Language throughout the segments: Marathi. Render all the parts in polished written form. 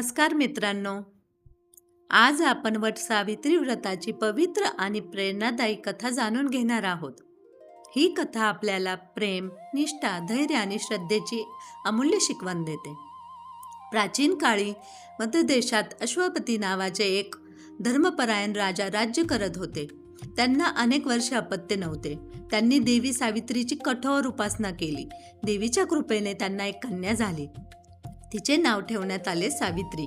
नमस्कार मित्रांनो, आज आपण वट सावित्री व्रताची पवित्र आणि प्रेरणादायी कथा जाणून घेणार आहोत. ही कथा आपल्याला प्रेम, निष्ठा, धैर्य आणि श्रद्धेची अमूल्य शिकवण देते. प्राचीन काळी मध्य देशात अश्वपती नावाचे एक धर्मपरायण राजा राज्य करत होते. त्यांना अनेक वर्षे अपत्य नव्हते. त्यांनी देवी सावित्रीची कठोर उपासना केली. देवीच्या कृपेने त्यांना एक कन्या झाली. तिचे नाव ठेवण्यात आले सावित्री.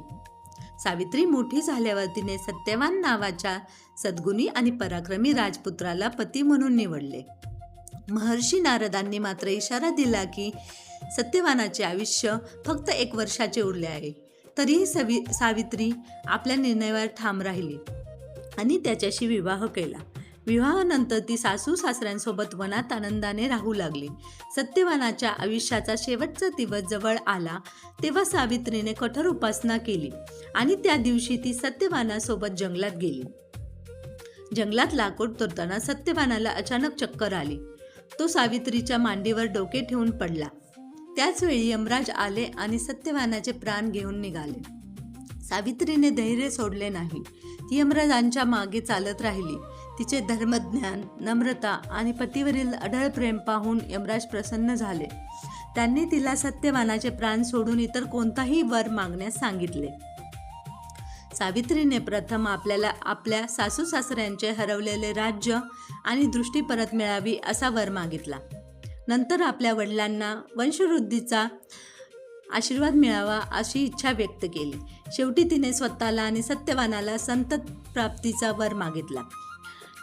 सावित्री मोठी झाल्यावर तिने सत्यवान नावाच्या सद्गुणी आणि पराक्रमी राजपुत्राला पती म्हणून निवडले. महर्षी नारदांनी मात्र इशारा दिला की सत्यवानाचे आयुष्य फक्त 1 वर्षाचे उरले आहे. तरीही सावित्री आपल्या निर्णयावर ठाम राहिली आणि त्याच्याशी विवाह केला. विवाहानंतर ती सासू सासऱ्यांसोबत वनात आनंदाने राहू लागली. सत्यवानाच्या आयुष्याचा शेवटचा दिवस जवळ आला तेव्हा सावित्रीने कठोर उपासना केली आणि त्या दिवशी ती सत्यवानासोबत जंगलात गेली. जंगलात लाकूड तोडताना सत्यवानाला अचानक चक्कर आली. तो सावित्रीच्या मांडीवर डोके ठेवून पडला. त्याच वेळी यमराज आले आणि सत्यवानाचे प्राण घेऊन निघाले. सावित्रीने धैर्य सोडले नाही. ती यमराजांच्या मागे चालत राहिली. तिचे धर्मज्ञान, नम्रता आणि पतीवरील अढळ प्रेम पाहून यमराज प्रसन्न झाले. त्यांनी तिला सत्यवानाचे प्राण सोडून इतर कोणताही वर मागण्यास सांगितले. सावित्रीने प्रथम आपल्या सासू सासऱ्यांचे हरवलेले राज्य आणि दृष्टी परत मिळावी असा वर मागितला. नंतर आपल्या वडिलांना वंशवृद्धीचा आशीर्वाद मिळावा अशी इच्छा व्यक्त केली. शेवटी तिने स्वतःला आणि सत्यवानाला संतत प्राप्तीचा वर मागितला.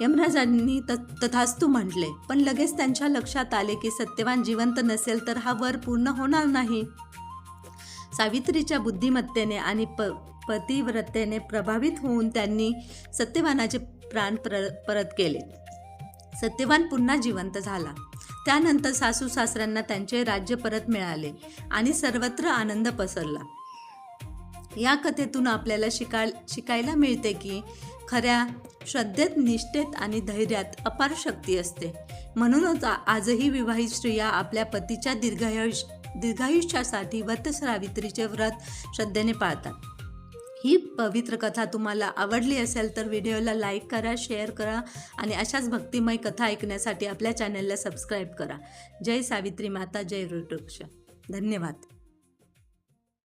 यमराजांनी तथास्तु म्हटले, पण लगेच त्यांच्या लक्षात आले की सत्यवान जिवंत नसेल तर हा वर पूर्ण होणार नाही. सावित्रीच्या बुद्धिमत्तेने आणि पतिव्रतेने प्रभावित होऊन त्यांनी सत्यवानाचे प्राण परत केले. सत्यवान पुन्हा जिवंत झाला. त्यानंतर सासू सासऱ्यांना त्यांचे राज्य परत मिळाले आणि सर्वत्र आनंद पसरला. या कथेतून आपल्याला शिकायला मिळते की खऱ्या श्रद्धेत, निष्ठेत आणि धैर्यात अपार शक्ती असते. म्हणूनच आजही विवाहित स्त्रिया आपल्या पतीच्या दीर्घायुष्यासाठी वट सावित्रीचे व्रत श्रद्धेने पाळतात. ही पवित्र कथा तुम्हाला आवडली असेल तर व्हिडिओला लाईक करा, शेअर करा आणि अशाच भक्तिमय कथा ऐकण्यासाठी आपल्या चॅनलला सबस्क्राईब करा. जय सावित्री माता, जय वटवृक्ष. धन्यवाद.